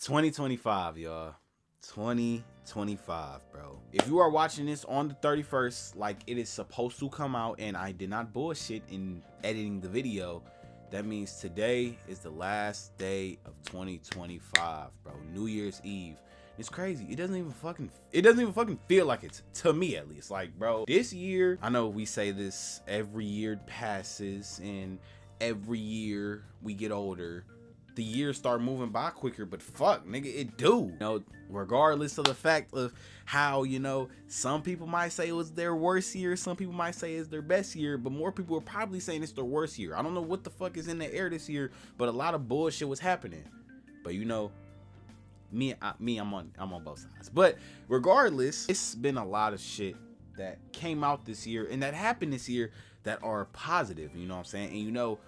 2025, y'all. 2025, bro. If you are watching this on the 31st, like it is supposed to come out, and I did not bullshit in editing the video, that means today is the last day of 2025, bro. New Year's Eve. It's crazy. It doesn't even fucking feel like it's, to me at least. Like, bro, this year, I know we say this every year passes, and every year we get older, the years start moving by quicker, but fuck, nigga, it do. You know, regardless of the fact of how, you know, some people might say it was their worst year, some people might say it's their best year, but more people are probably saying it's their worst year. I don't know what the fuck is in the air this year, but a lot of bullshit was happening. But you know, I'm on both sides. But regardless, it's been a lot of shit that came out this year and that happened this year that are positive, you know what I'm saying? And you know,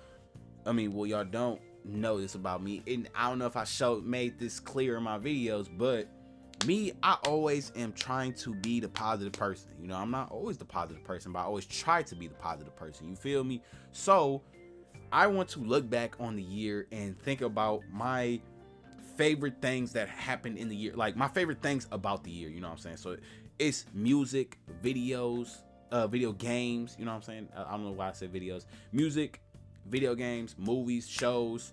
I mean, well, y'all don't know this about me, and I don't know if I made this clear in my videos, but me, I always am trying to be the positive person. You know, I'm not always the positive person, but I always try to be the positive person. You feel me? So I want to look back on the year and think about my favorite things that happened in the year, like my favorite things about the year, you know what I'm saying? So it's music, videos, video games, you know what I'm saying? I don't know why I said videos. Music, video games, movies, shows,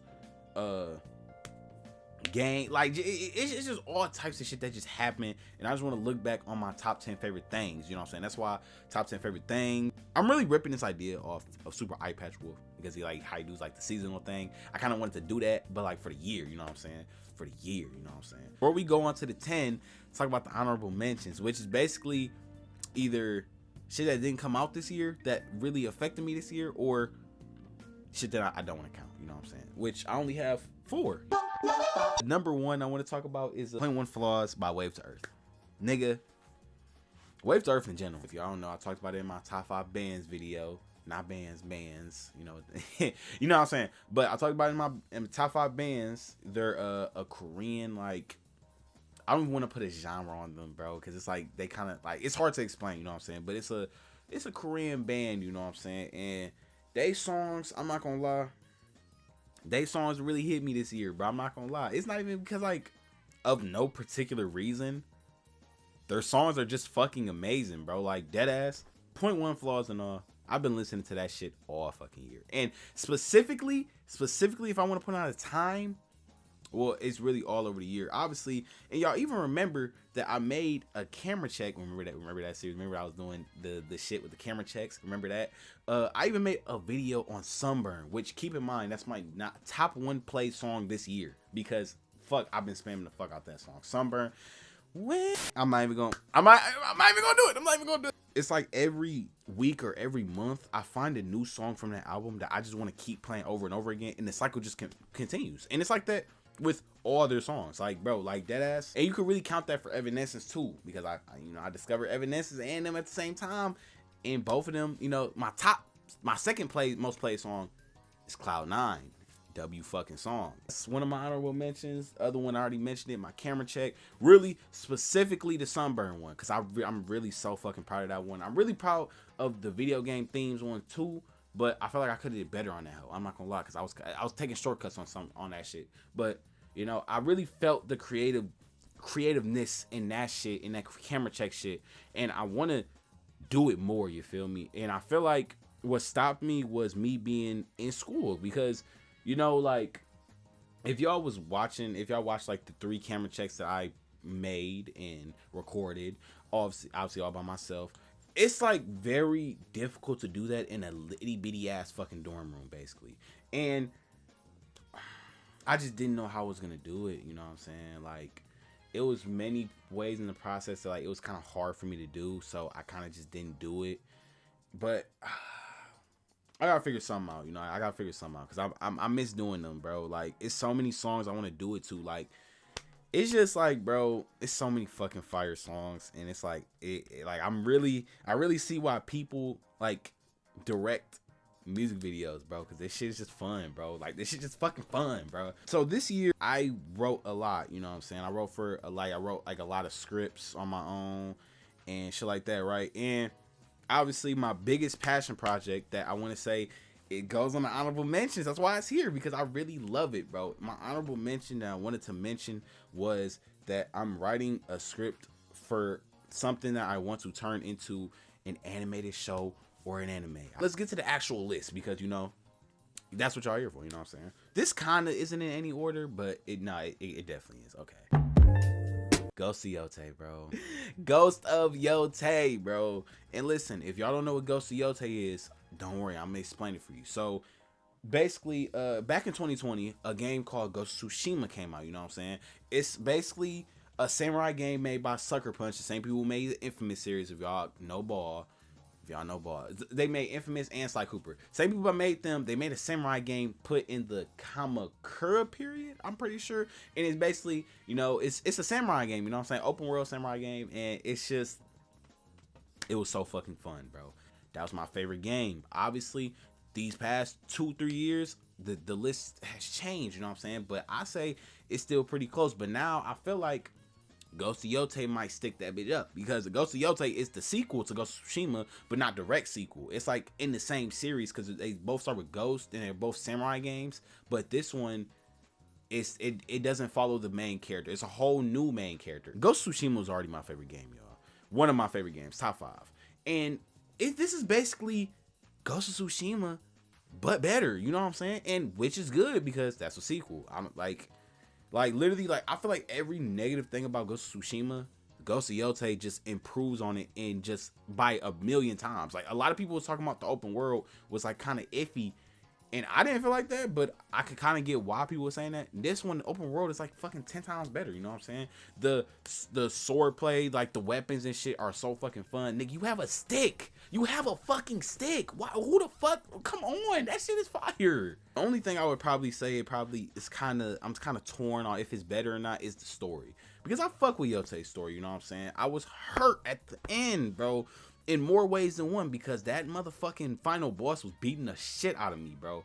game, like it's just all types of shit that just happened, and I just want to look back on my top 10 favorite things, you know what I'm saying? That's why top 10 favorite thing. I'm really ripping this idea off of Super Eye Patch Wolf, because he like how he does like the seasonal thing. I kind of wanted to do that, but like for the year, you know what I'm saying? For the year, you know what I'm saying? Before we go on to the 10, let's talk about the honorable mentions, which is basically either shit that didn't come out this year that really affected me this year, or shit that I don't want to count, you know what I'm saying? Which I only have 4. Number 1 I want to talk about is 0.1 Flaws by Wave to Earth. Nigga, Wave to Earth in general, if y'all don't know, I talked about it in my top 5 bands video. Not bands, you know. You know what I'm saying? But I talked about it in my top 5 bands. They're a Korean, like, I don't even want to put a genre on them, bro, because it's like they kind of like, it's hard to explain, you know what I'm saying? But it's a Korean band, you know what I'm saying? And they songs, I'm not gonna lie, they songs really hit me this year, bro. I'm not gonna lie. It's not even because like of no particular reason. Their songs are just fucking amazing, bro. Like deadass. 0.1 Flaws and all. I've been listening to that shit all fucking year. And specifically, if I want to put out a time, well, it's really all over the year, obviously. And y'all even remember that I made a camera check. Remember that series? Remember I was doing the shit with the camera checks? Remember that? I even made a video on Sunburn, which, keep in mind, that's my top 1 play song this year, because fuck, I've been spamming the fuck out that song. Sunburn. I'm not even gonna do it. It's like every week or every month I find a new song from that album that I just want to keep playing over and over again, and the cycle just continues. And it's like that with all their songs, like, bro, like deadass. And you can really count that for Evanescence too, because I discovered Evanescence and them at the same time, and both of them, you know, my second most played song is Cloud9. W fucking song. It's one of my honorable mentions. The other one I already mentioned it, my camera check. Really, specifically the Sunburn one, because I'm really so fucking proud of that one. I'm really proud of the video game themes one too, but I feel like I could have did better on that hoe. I'm not gonna lie, because I was taking shortcuts on that shit. But you know, I really felt the creativeness in that shit, in that camera check shit, and I want to do it more. You feel me? And I feel like what stopped me was me being in school, because you know, like, if y'all watched like the 3 camera checks that I made and recorded, obviously all by myself, it's like very difficult to do that in a litty bitty ass fucking dorm room, basically. And I just didn't know how I was gonna do it, you know what I'm saying? Like, it was many ways in the process that like it was kind of hard for me to do, so I kind of just didn't do it. But I gotta figure something out, you know. I gotta figure something out, because I miss doing them, bro. Like, it's so many songs I want to do it to. Like, it's just like, bro, it's so many fucking fire songs, and it's like, like I really see why people like direct music videos, bro, because this shit is just fun, bro. Like, this shit just fucking fun, bro. So this year I wrote a lot, you know what I'm saying? I wrote like a lot of scripts on my own and shit like that, right? And obviously my biggest passion project that I want to say it goes on the honorable mentions. That's why it's here, because I really love it, bro. My honorable mention that I wanted to mention was that I'm writing a script for something that I want to turn into an animated show or an anime. Let's get to the actual list, because you know that's what y'all here for. You know what I'm saying? This kind of isn't in any order, but it definitely is. Okay. Ghost of Yotei, bro. Ghost of Yotei, bro. And listen, if y'all don't know what Ghost of Yotei is, don't worry, I'm gonna explain it for you. So basically, back in 2020, a game called Ghost of Tsushima came out. You know what I'm saying? It's basically a samurai game made by Sucker Punch, the same people who made the Infamous series. If y'all know Ball, they made Infamous and Sly Cooper. Same people that made them. They made a samurai game put in the Kamakura period, I'm pretty sure. And it's basically, you know, it's a samurai game. You know what I'm saying? Open world samurai game, and it's just, it was so fucking fun, bro. That was my favorite game. Obviously, these past 2-3 years, the list has changed, you know what I'm saying? But I say it's still pretty close. But now I feel like Ghost of Yotei might stick that bitch up, because the Ghost of Yotei is the sequel to Ghost of Tsushima, but not direct sequel. It's like in the same series, because they both start with Ghost and they're both samurai games. But this one, it doesn't follow the main character. It's a whole new main character. Ghost of Tsushima was already my favorite game, y'all. One of my favorite games, top 5. And this is basically Ghost of Tsushima, but better. You know what I'm saying? And which is good, because that's a sequel. I'm like literally, like, I feel like every negative thing about Ghost of Tsushima, Ghost of Yotei just improves on it, and just by a million times. Like, a lot of people was talking about the open world was like kind of iffy, and I didn't feel like that, but I could kind of get why people were saying that. This one, the open world, is like fucking 10 times better. You know what I'm saying? The sword play, like the weapons and shit, are so fucking fun. Nigga, you have a stick. You have a fucking stick. Why? Who the fuck? Come on, that shit is fire. The only thing I would probably say, I'm kind of torn on if it's better or not, is the story, because I fuck with Yotei's story. You know what I'm saying? I was hurt at the end, bro, in more ways than one, because that motherfucking final boss was beating the shit out of me, bro.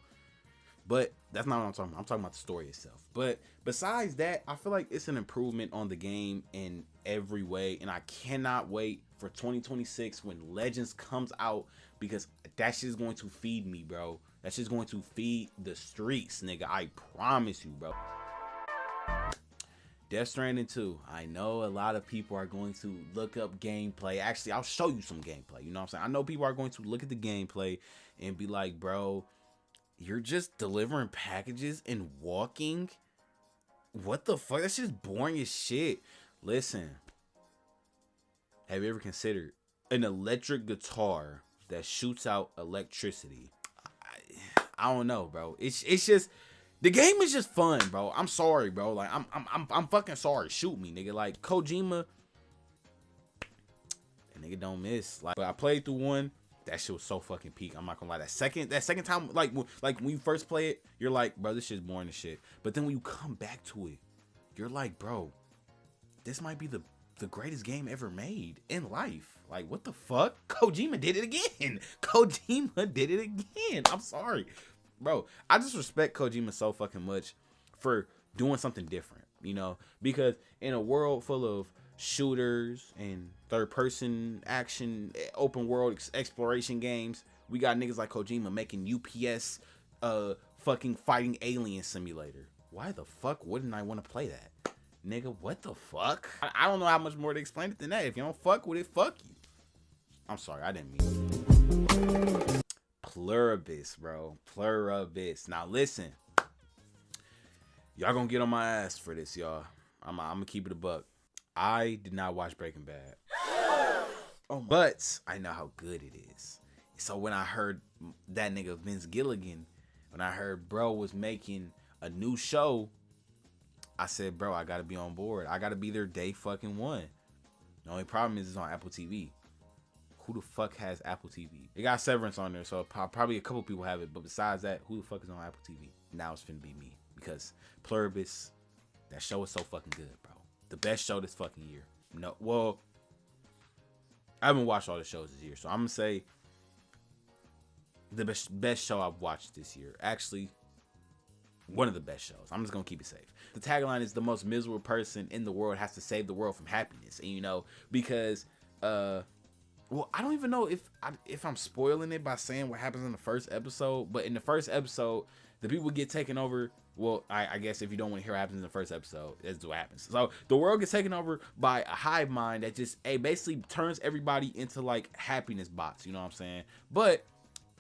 But that's not what I'm talking about. I'm talking about the story itself. But besides that, I feel like it's an improvement on the game in every way, and I cannot wait for 2026 when Legends comes out, because that shit is going to feed me, bro. That shit's going to feed the streets, nigga. I promise you, bro. Death Stranding 2. I know a lot of people are going to look up gameplay. Actually, I'll show you some gameplay. You know what I'm saying? I know people are going to look at the gameplay and be like, bro, you're just delivering packages and walking? What the fuck? That's just boring as shit. Listen, have you ever considered an electric guitar that shoots out electricity? I don't know, bro. It's just, the game is just fun, bro. I'm sorry, bro. Like, I'm fucking sorry. Shoot me, nigga. Like, Kojima, that nigga don't miss. Like, but I played through one. That shit was so fucking peak. I'm not gonna lie. That second time, like when you first play it, you're like, bro, this shit's boring as shit. But then when you come back to it, you're like, bro, this might be the greatest game ever made in life. Like, what the fuck? Kojima did it again. Kojima did it again. I'm sorry, bro. I just respect Kojima so fucking much for doing something different, you know? Because in a world full of shooters and third-person action, open world exploration games, we got niggas like Kojima making UPS fucking fighting alien simulator. Why the fuck wouldn't I want to play that? Nigga, what the fuck? I don't know how much more to explain it than that. If you don't fuck with it, fuck you. I'm sorry, I didn't mean Pluribus, bro. Pluribus. Now listen, y'all gonna get on my ass for this, y'all. I'm gonna keep it a buck. I did not watch Breaking Bad. But I know how good it is. So when I heard that nigga Vince Gilligan, when I heard bro was making a new show, I said, bro, I gotta be on board. I gotta be there day fucking one. The only problem is it's on Apple TV. Who the fuck has Apple TV? It got Severance on there, so probably a couple people have it. But besides that, who the fuck is on Apple TV? Now it's finna be me, because Pluribus, that show is so fucking good, bro. The best show this fucking year. No, well, I haven't watched all the shows this year, so I'm gonna say the best show I've watched this year. Actually, one of the best shows. I'm just gonna keep it safe. The tagline is, the most miserable person in the world has to save the world from happiness. And you know, because well, I don't even know if I'm spoiling it by saying what happens in the first episode, but in the first episode, the people get taken over. Well, I guess if you don't want to hear what happens in the first episode, that's what happens. So the world gets taken over by a hive mind that just basically turns everybody into like happiness bots. You know what I'm saying? But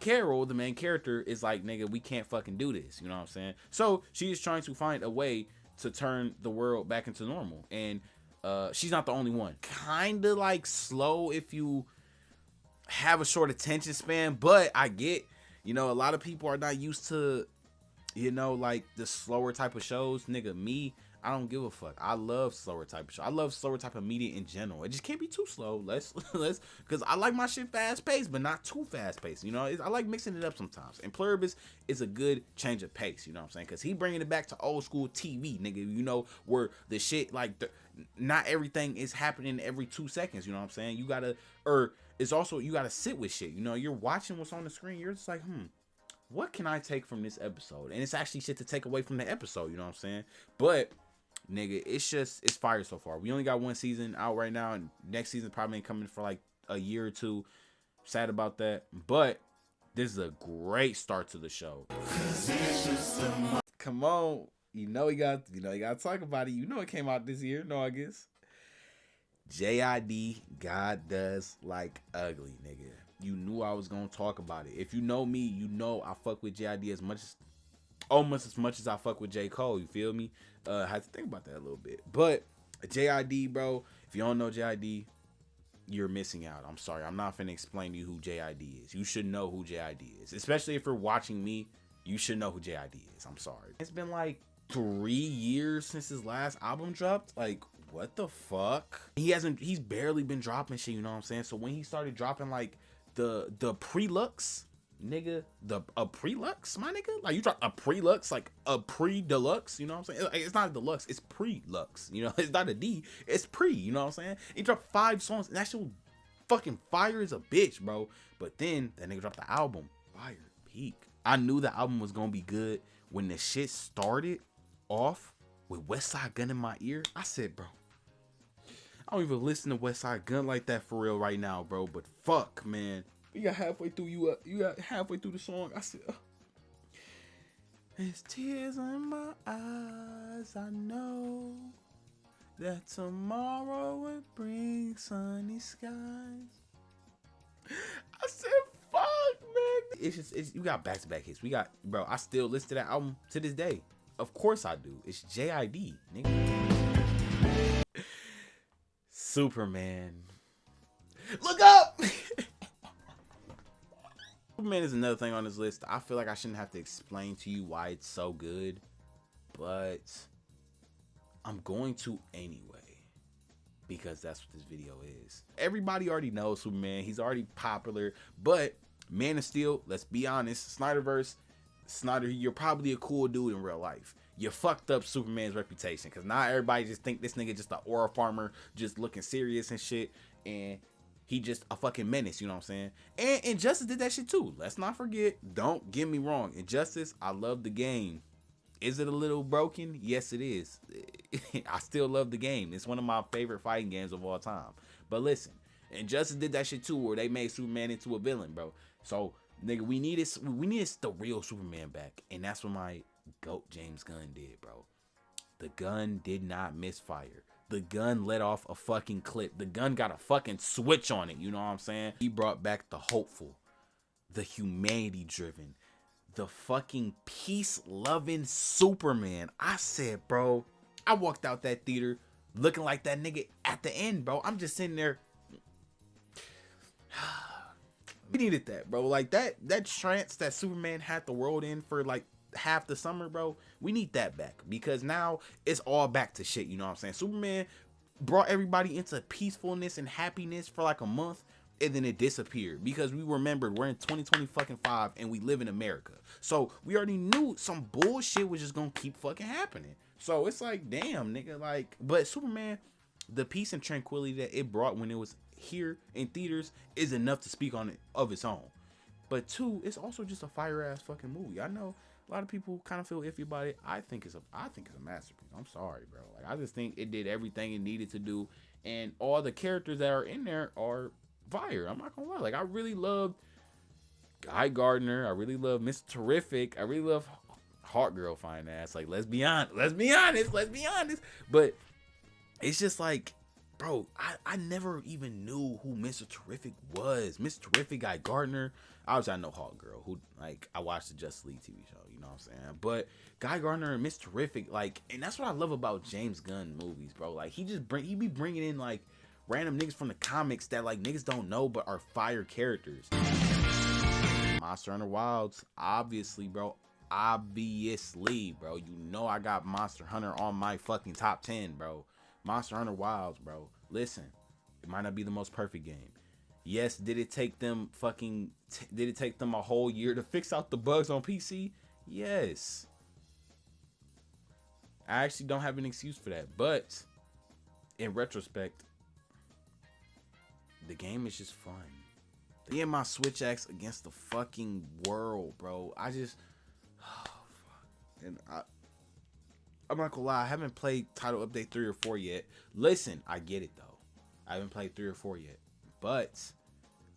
Carol, the main character, is like, nigga, we can't fucking do this. You know what I'm saying? So she is trying to find a way to turn the world back into normal, and she's not the only one. Kind of like slow if you have a short attention span, but I get, you know, a lot of people are not used to, you know, like the slower type of shows. Nigga, me, I don't give a fuck. I love slower type of show. I love slower type of media in general. It just can't be too slow. Let's because I like my shit fast paced, but not too fast paced. You know, I like mixing it up sometimes. And Pluribus is a good change of pace. You know what I'm saying? Because he bringing it back to old school TV, nigga. You know, where the shit like not everything is happening every 2 seconds. You know what I'm saying? You gotta, or it's also you gotta sit with shit. You know, you're watching what's on the screen. You're just like, what can I take from this episode? And it's actually shit to take away from the episode. You know what I'm saying? But nigga, it's fire so far. We only got 1 season out right now, and next season probably ain't coming for like a year or 2. Sad about that, but this is a great start to the show. Come on, you know you got to talk about it. You know it came out this year in August. JID, God Does Like Ugly, nigga. You knew I was gonna talk about it. If you know me, you know I fuck with JID almost as much as I fuck with J. Cole. You feel me? I had to think about that a little bit. But JID, bro, if you don't know JID, you're missing out. I'm sorry. I'm not finna explain to you who JID is. You should know who JID is. Especially if you're watching me, you should know who JID is. I'm sorry. It's been like 3 years since his last album dropped. Like, what the fuck? He's barely been dropping shit, you know what I'm saying? So when he started dropping like the pre-lux, nigga, a pre-lux, my nigga, like you drop a pre-lux, like a pre-deluxe, you know what I'm saying? Like, it's not a deluxe, it's pre-lux, you know, it's not a D, it's pre, you know what I'm saying? He dropped 5 songs and that shit was fucking fire as a bitch, bro. But then that nigga dropped the album, fire, peak. I knew the album was gonna be good when the shit started off with Westside Gunn in my ear. I said, bro, I don't even listen to Westside Gunn like that for real right now, bro. But fuck, man. You got halfway through. You got halfway through the song. I said, there's tears in my eyes. I know that tomorrow will bring sunny skies. I said, fuck, man. It's you got back-to-back hits. We got, bro. I still listen to that album to this day. Of course I do. It's JID, nigga. Superman. Look up! Superman is another thing on this list. I feel like I shouldn't have to explain to you why it's so good, but I'm going to anyway, because that's what this video is. Everybody already knows Superman. He's already popular, but Man of Steel, let's be honest, Snyderverse, Snyder, you're probably a cool dude in real life. You fucked up Superman's reputation, because now everybody just think this nigga just a aura farmer, just looking serious and shit, and he just a fucking menace, you know what I'm saying? And Injustice did that shit too. Let's not forget, don't get me wrong, Injustice, I love the game. Is it a little broken? Yes, it is. I still love the game. It's one of my favorite fighting games of all time. But listen, Injustice did that shit too, where they made Superman into a villain, bro. So, nigga, we needed the real Superman back, and that's what my GOAT James Gunn did, bro. The gun did not misfire. The gun let off a fucking clip. The gun got a fucking switch on it, you know what I'm saying? He brought back the hopeful, the humanity driven, the fucking peace-loving Superman. I said, bro, I walked out that theater looking like that nigga at the end, bro. I'm just sitting there. We needed that, bro. Like that trance that Superman had the world in for like half the summer, bro. We need that back, because now it's all back to shit, you know what I'm saying? Superman brought everybody into peacefulness and happiness for like a month, and then it disappeared, because we remembered we're in 2025 and we live in America. So we already knew some bullshit was just gonna keep fucking happening. So it's like, damn, nigga, like, but Superman, the peace and tranquility that it brought when it was here in theaters is enough to speak on it of its own. But 2, it's also just a fire ass fucking movie. I know a lot of people kind of feel iffy about it. I think it's a masterpiece. I'm sorry, bro. Like, I just think it did everything it needed to do, and all the characters that are in there are fire. I'm not gonna lie. Like, I really love Guy Gardner. I really love Mr. Terrific. I really love Hawk Girl fine ass. Like, let's be honest. But it's just like, bro, I never even knew who Mr. Terrific was. Mr. Terrific, Guy Gardner. Obviously, I know Hawk Girl, who, like, I watched the Justice League TV show, you know what I'm saying? But Guy Gardner and Mr. Terrific, like, and that's what I love about James Gunn movies, bro. Like, he be bringing in, like, random niggas from the comics that, like, niggas don't know but are fire characters. Monster Hunter Wilds, obviously, bro. Obviously, bro. You know I got Monster Hunter on my fucking top 10, bro. Monster Hunter Wilds, bro. Listen, it might not be the most perfect game. Yes, did it take them a whole year to fix out the bugs on PC? Yes. I actually don't have an excuse for that. But in retrospect, the game is just fun. Me and my Switch axe against the fucking world, bro. I'm not gonna lie, I haven't played Title Update 3 or 4 yet. Listen, I get it though. I haven't played 3 or 4 yet. But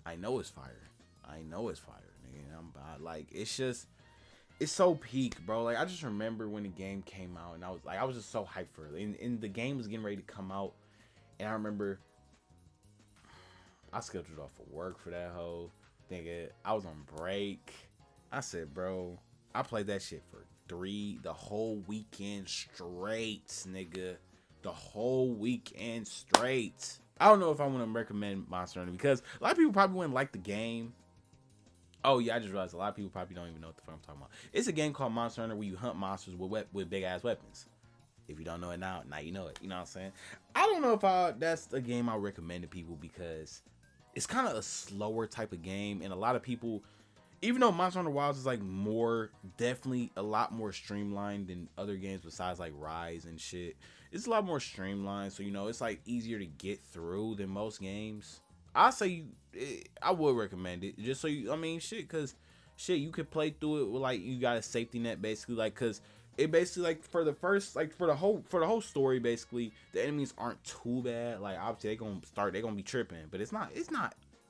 I know it's fire. Nigga. Like, it's so peak, bro. Like, I just remember when the game came out and I was just so hyped for it. And the game was getting ready to come out. And I remember I scheduled off for work for that whole nigga. I was on break. I said, bro, I played that shit for the whole weekend straight, nigga. The whole weekend straight. I don't know if I want to recommend Monster Hunter because a lot of people probably wouldn't like the game. Oh yeah, I just realized a lot of people probably don't even know what the fuck I'm talking about. It's a game called Monster Hunter where you hunt monsters with big ass weapons. If you don't know it now you know it. You know what I'm saying? I don't know if that's a game I recommend to people because it's kind of a slower type of game, and a lot of people, even though Monster Hunter Wilds is like definitely a lot more streamlined than other games besides like Rise and shit. It's a lot more streamlined, so you know it's like easier to get through than most games. I would recommend it just so cause you could play through it with like you got a safety net basically, like cause it basically like for the whole story basically the enemies aren't too bad. Like obviously they're gonna be tripping, but it's not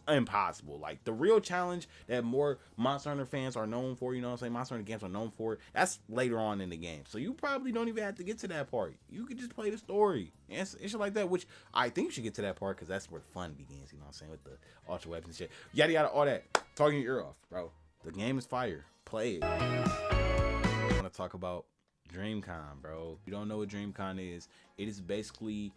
impossible. Like the real challenge that more Monster Hunter fans are known for, you know what I'm saying, Monster Hunter games are known for, that's later on in the game. So you probably don't even have to get to that part. You could just play the story and shit like that, which I think you should get to that part because that's where the fun begins, you know what I'm saying, with the ultra weapons and shit. Yada yada, all that. Talking your ear off, bro. The game is fire. Play it. I want to talk about DreamCon, bro. If you don't know what DreamCon is, it is basically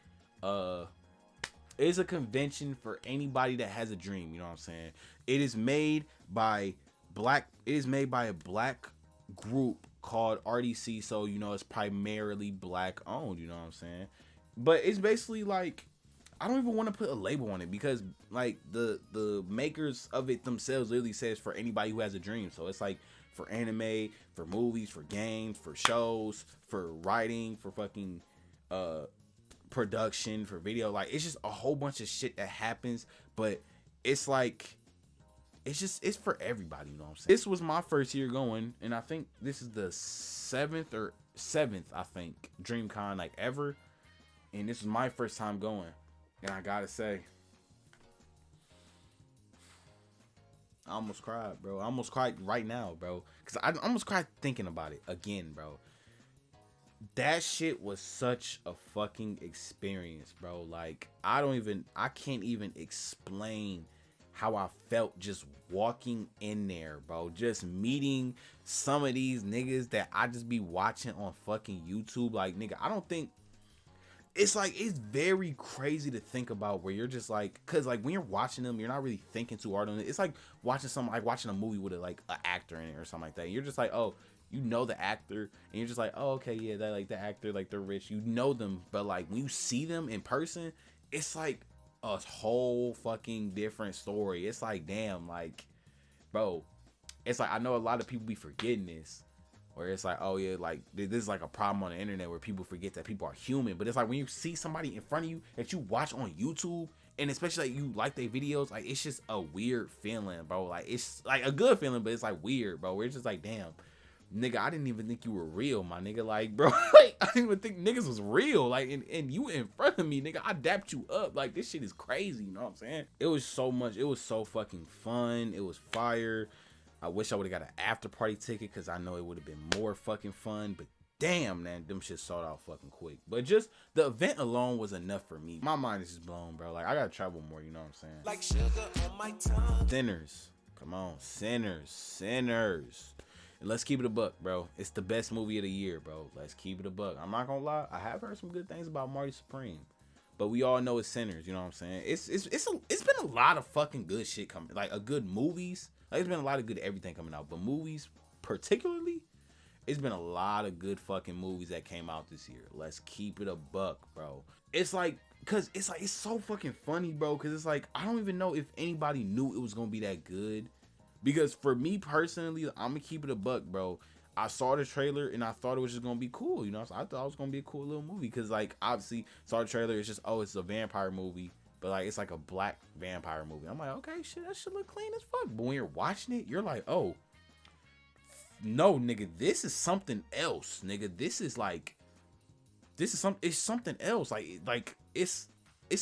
it's a convention for anybody that has a dream, you know what I'm saying? It is made by a black group called RDC, so you know it's primarily black owned, you know what I'm saying? But it's basically like, I don't even want to put a label on it because like the makers of it themselves literally says for anybody who has a dream. So it's like for anime, for movies, for games, for shows, for writing, for fucking production, for video. Like it's just a whole bunch of shit that happens, but it's like it's for everybody, you know what I'm saying? This was my first year going, and I think this is the seventh I think DreamCon like ever, and this was my first time going, and I gotta say I almost cried, bro. I almost cried right now, bro, because I almost cried thinking about it again, bro. That shit was such a fucking experience, bro. Like I can't even explain how I felt just walking in there, bro. Just meeting some of these niggas that I just be watching on fucking YouTube. Like, nigga, I don't think it's like, it's very crazy to think about where you're just like, cause like when you're watching them, you're not really thinking too hard on it. It's like watching a movie with an actor in it or something like that. You're just like, oh, you know the actor, and you're just like, oh, okay, yeah, that like the actor, like they're rich, you know them, but like when you see them in person, it's like a whole fucking different story. It's like, damn, like, bro, it's like I know a lot of people be forgetting this, where it's like, oh yeah, like this is like a problem on the internet where people forget that people are human. But it's like when you see somebody in front of you that you watch on YouTube, and especially like you like their videos, like it's just a weird feeling, bro. Like it's like a good feeling, but it's like weird, bro. Where it's just like, damn, nigga, I didn't even think you were real, my nigga. Like, bro, like, I didn't even think niggas was real. Like, and you in front of me, nigga. I dapped you up. Like, this shit is crazy. You know what I'm saying? It was so much. It was so fucking fun. It was fire. I wish I would have got an after party ticket because I know it would have been more fucking fun. But damn, man, them shit sold out fucking quick. But just the event alone was enough for me. My mind is just blown, bro. Like, I gotta travel more. You know what I'm saying? Like sugar on my tongue. Sinners. Come on, Sinners. And let's keep it a buck, bro. It's the best movie of the year, bro. Let's keep it a buck. I'm not gonna lie. I have heard some good things about Marty Supreme, but we all know it's Sinners. You know what I'm saying? It's been a lot of fucking good shit coming. Like a good movies. Like it's been a lot of good everything coming out, but movies particularly, it's been a lot of good fucking movies that came out this year. Let's keep it a buck, bro. It's like, cause it's like it's so fucking funny, bro. Cause it's like I don't even know if anybody knew it was gonna be that good. Because for me personally, I'm gonna keep it a buck, bro. I saw the trailer and I thought it was just gonna be cool, you know. So I thought it was gonna be a cool little movie because, like, obviously saw the trailer. It's just it's a vampire movie, but like it's like a black vampire movie. I'm like, okay, shit, that should look clean as fuck. But when you're watching it, you're like, oh, no, nigga, this is something else, nigga. It's something else. Like it's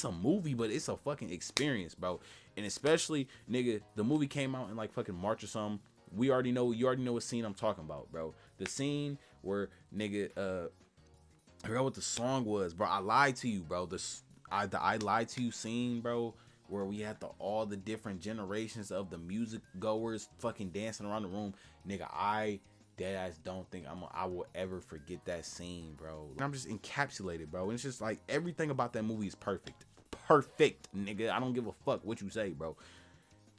a movie, but it's a fucking experience, bro. And especially, nigga, the movie came out in like fucking March or something. You already know what scene I'm talking about, bro. The scene where, nigga, I forgot what the song was, bro. I lied to you, bro. The I lied to you scene, bro, where we had all the different generations of the music goers fucking dancing around the room. Nigga, I deadass don't think I will ever forget that scene, bro. I'm just encapsulated, bro. And it's just like everything about that movie is perfect. Perfect, nigga. I don't give a fuck what you say, bro.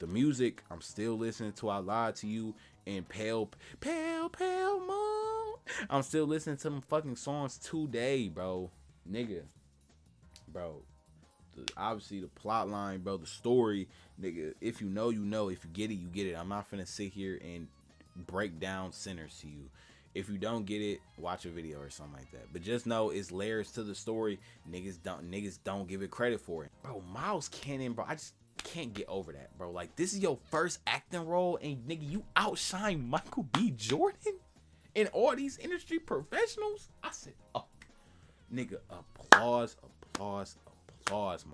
The music, I'm still listening to I Lied to You and Pale Moon. I'm still listening to them fucking songs today, bro. Nigga. Bro. Obviously, the plot line, bro. The story, nigga. If you know, you know. If you get it, you get it. I'm not finna sit here and break down Sinners to you. If you don't get it, watch a video or something like that. But just know it's layers to the story. Niggas don't give it credit for it. Bro, Miles Cannon, bro, I just can't get over that, bro. Like, this is your first acting role, and nigga, you outshine Michael B. Jordan and all these industry professionals. I said, oh, nigga, applause, my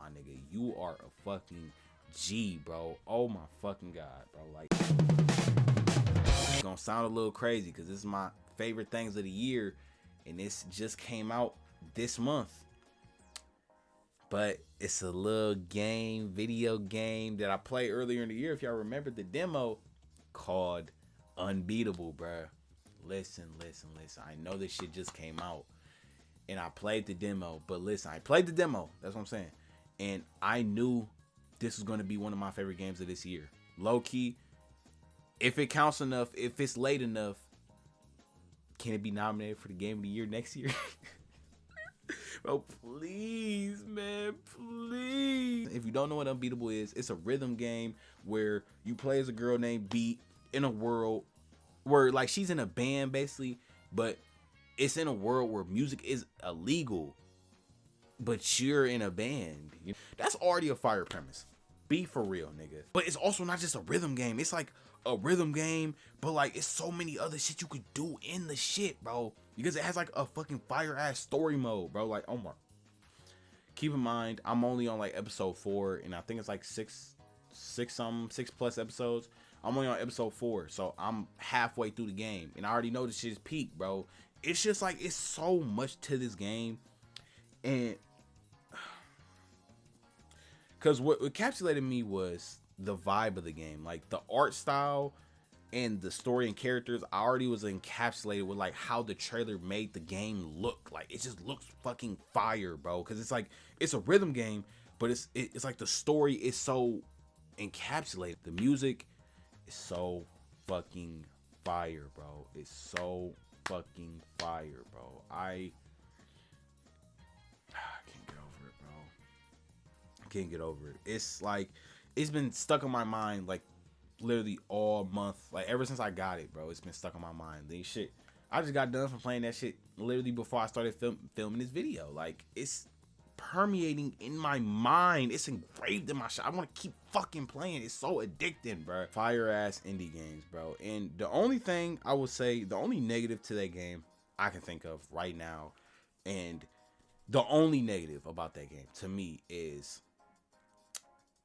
nigga. You are a fucking G, bro. Oh my fucking God, bro. Like, it's gonna sound a little crazy because this is my favorite things of the year, and this just came out this month. But it's a little video game that I played earlier in the year. If y'all remember the demo, called Unbeatable, bruh. Listen. I know this shit just came out, and I played the demo. But listen, I played the demo. That's what I'm saying. And I knew this was going to be one of my favorite games of this year. Low key, if it counts enough, if it's late enough, can it be nominated for the game of the year next year? Bro, please, man, please. If you don't know what Unbeatable is, it's a rhythm game where you play as a girl named Beat in a world where, like, she's in a band basically, but it's in a world where music is illegal, but you're in a band. That's already a fire premise. Be for real, nigga. But it's also not just a rhythm game. It's like a rhythm game, but like it's so many other shit you could do in the shit, bro. Because it has like a fucking fire ass story mode, bro. Like, oh my. Keep in mind, I'm only on like episode 4, and I think it's like 6 plus episodes. I'm only on episode 4, so I'm halfway through the game, and I already know this shit is peak, bro. It's just like it's so much to this game, and because what encapsulated me was the vibe of the game, like the art style and the story and characters. I already was encapsulated with like how the trailer made the game look. Like, it just looks fucking fire, bro. Because it's like it's a rhythm game, but it's like the story is so encapsulated. The music is so fucking fire, bro. It's so fucking fire, bro. I can't get over it, bro. I can't get over it. It's like it's been stuck in my mind like literally all month. Like, ever since I got it, bro, it's been stuck in my mind. These shit, I just got done from playing that shit literally before I started filming this video. Like, it's permeating in my mind. It's engraved in my shit. I want to keep fucking playing. It's so addicting, bro. Fire ass indie games, bro. And the only thing I would say, the only negative to that game I can think of right now, and the only negative about that game to me is,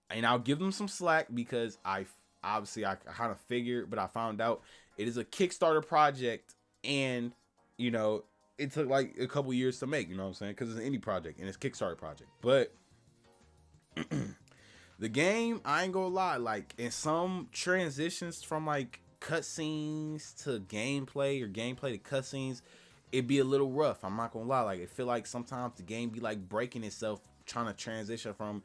and I'll give them some slack because I kind of figured, but I found out it is a Kickstarter project, and you know, it took like a couple years to make, you know what I'm saying? Because it's an indie project and it's a Kickstarter project. But the game, I ain't gonna lie, like in some transitions from like cutscenes to gameplay or gameplay to cutscenes, it'd be a little rough. I'm not gonna lie. Like, I feel like sometimes the game be like breaking itself trying to transition from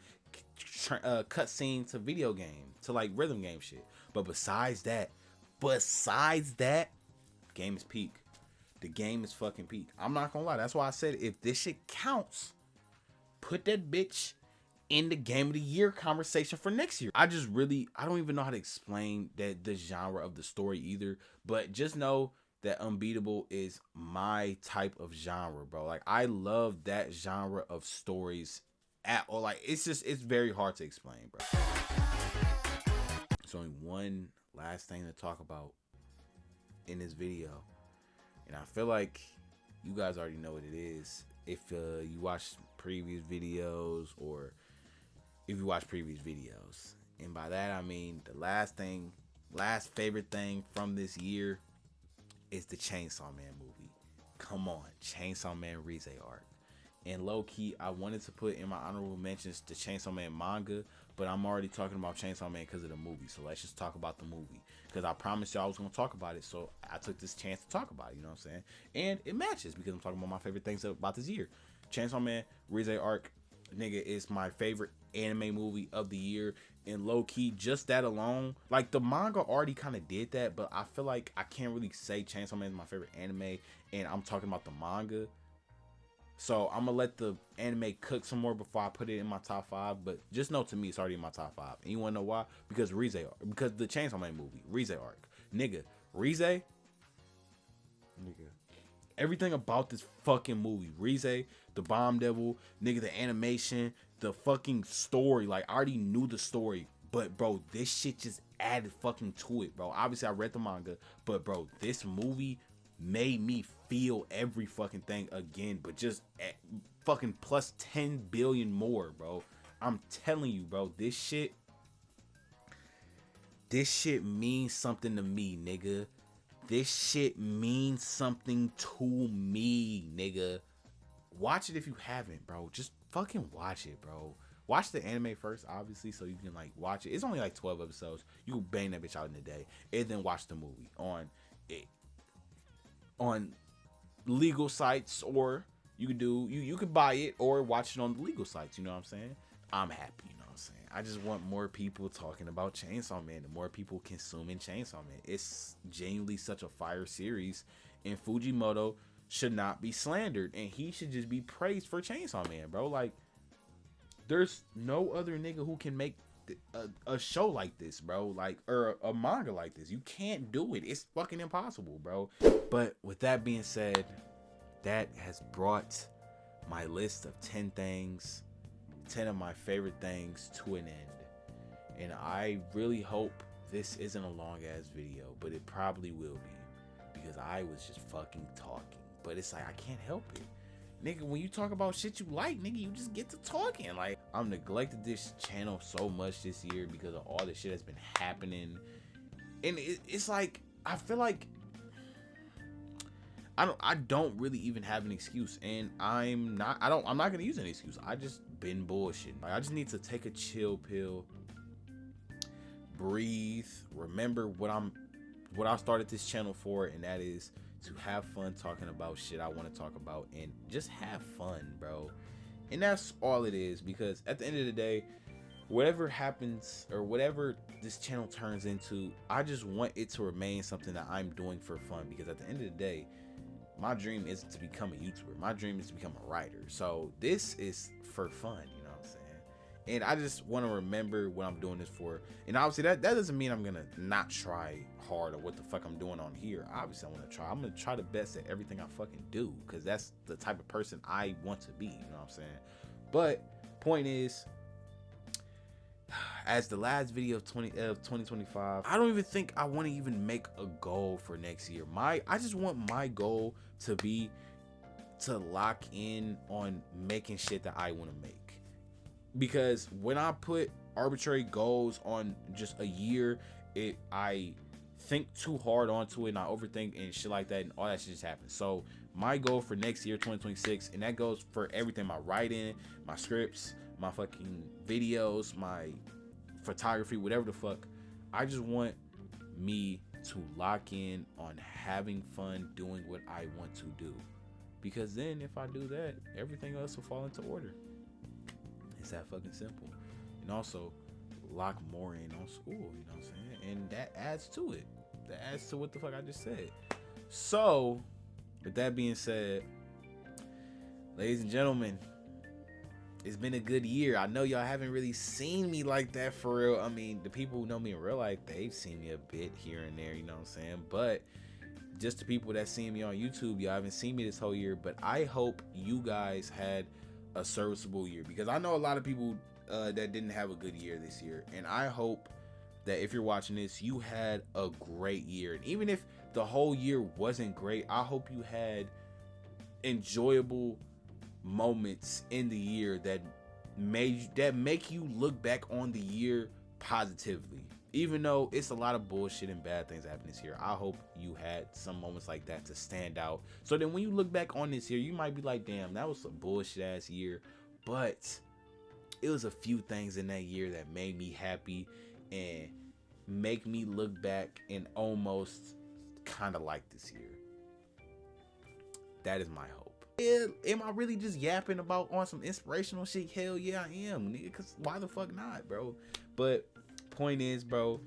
cutscene to video game to like rhythm game shit. But besides that, game is peak. The game is fucking peak. I'm not gonna lie. That's why I said if this shit counts, put that bitch in the game of the year conversation for next year. I don't even know how to explain the genre of the story either. But just know that Unbeatable is my type of genre, bro. Like, I love that genre of stories it's very hard to explain, bro. There's only one last thing to talk about in this video, and I feel like you guys already know what it is if you watch previous videos, or if you watch previous videos. And by that I mean the last favorite thing from this year is the Chainsaw Man movie. Come on, Chainsaw Man Rize arc. And low-key, I wanted to put in my honorable mentions the Chainsaw Man manga, but I'm already talking about Chainsaw Man because of the movie. So let's just talk about the movie, because I promised y'all I was going to talk about it. So I took this chance to talk about it, you know what I'm saying? And it matches because I'm talking about my favorite things about this year. Chainsaw Man Rize arc, nigga, is my favorite anime movie of the year. And low-key, just that alone, like the manga already kind of did that, but I feel like I can't really say Chainsaw Man is my favorite anime and I'm talking about the manga. So I'm gonna let the anime cook some more before I put it in my top 5. But just know, to me, it's already in my top 5. And you wanna know why? Because the Chainsaw Man movie, Rize arc, nigga, everything about this fucking movie, Rize, the Bomb Devil, nigga, the animation, the fucking story. Like, I already knew the story, but bro, this shit just added fucking to it, bro. Obviously, I read the manga, but bro, this movie made me feel every fucking thing again, but just at fucking plus 10 billion more, bro. I'm telling you, bro, this shit means something to me, nigga. This shit means something to me, nigga. Watch it if you haven't, bro. Just fucking watch it, bro. Watch the anime first, obviously, so you can like watch it. It's only like 12 episodes. You can bang that bitch out in a day, and then watch the movie on legal sites, or you could buy it or watch it on the legal sites. You know what I'm saying? I'm happy. You know what I'm saying? I just want more people talking about Chainsaw Man, the more people consuming Chainsaw Man. It's genuinely such a fire series, and Fujimoto should not be slandered, and he should just be praised for Chainsaw Man, bro. Like, there's no other nigga who can make a show like this, bro, like, or a manga like this. You can't do it. It's fucking impossible, bro. But with that being said, that has brought my list of 10 of my favorite things to an end. And I really hope this isn't a long ass video, but it probably will be, because I was just fucking talking. But it's like, I can't help it. Nigga, when you talk about shit you like, nigga, you just get to talking. Like, I'm neglected this channel so much this year because of all the shit that's been happening. And it's like, I feel like I don't really even have an excuse. And I'm not gonna use any excuse. I just been bullshitting. Like, I just need to take a chill pill, breathe, remember what I started this channel for, and that is to have fun talking about shit I want to talk about, and just have fun, bro. And that's all it is, because at the end of the day, whatever happens or whatever this channel turns into, I just want it to remain something that I'm doing for fun, because at the end of the day, my dream isn't to become a YouTuber. My dream is to become a writer. So this is for fun, you know what I'm saying? And I just want to remember what I'm doing this for. And obviously that doesn't mean I'm going to not try hard or what the fuck I'm doing on here. Obviously I want to try. I'm going to try the best at everything I fucking do, because that's the type of person I want to be, you know what I'm saying? But point is, as the last video of 2025, I don't even think I want to even make a goal for next year. I just want my goal to be to lock in on making shit that I want to make. Because when I put arbitrary goals on just a year, I think too hard onto it and I overthink and shit like that, and all that shit just happens. So my goal for next year, 2026, and that goes for everything: my writing, my scripts, my fucking videos, my photography, whatever the fuck. I just want me to lock in on having fun doing what I want to do, because then if I do that, everything else will fall into order. It's that fucking simple. And also lock more in on school, you know what I'm saying? And that adds to it. That adds to what the fuck I just said. So with that being said, ladies and gentlemen, it's been a good year. I know y'all haven't really seen me like that for real. I mean, the people who know me in real life, they've seen me a bit here and there, you know what I'm saying? But just the people that seen me on YouTube, y'all haven't seen me this whole year. But I hope you guys had a serviceable year, because I know a lot of people that didn't have a good year this year. And I hope that if you're watching this, you had a great year. And even if the whole year wasn't great, I hope you had enjoyable moments in the year that make you look back on the year positively. Even though it's a lot of bullshit and bad things happening this year, I hope you had some moments like that to stand out. So then when you look back on this year, you might be like, damn, that was a bullshit ass year. But it was a few things in that year that made me happy and make me look back and almost kind of like this year. That is my hope. Am I really just yapping about on some inspirational shit? Hell yeah, I am, nigga. Cause why the fuck not, bro? But point is, bro,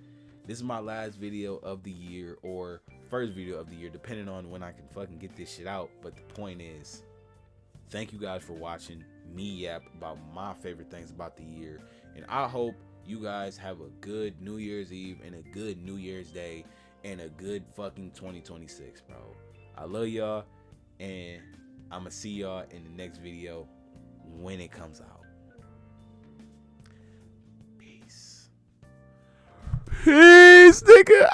this is my last video of the year, or first video of the year, depending on when I can fucking get this shit out. But the point is, thank you guys for watching me yap about my favorite things about the year. And I hope you guys have a good New Year's Eve and a good New Year's Day and a good fucking 2026, bro. I love y'all, and I'ma see y'all in the next video when it comes out. Peace, nigga.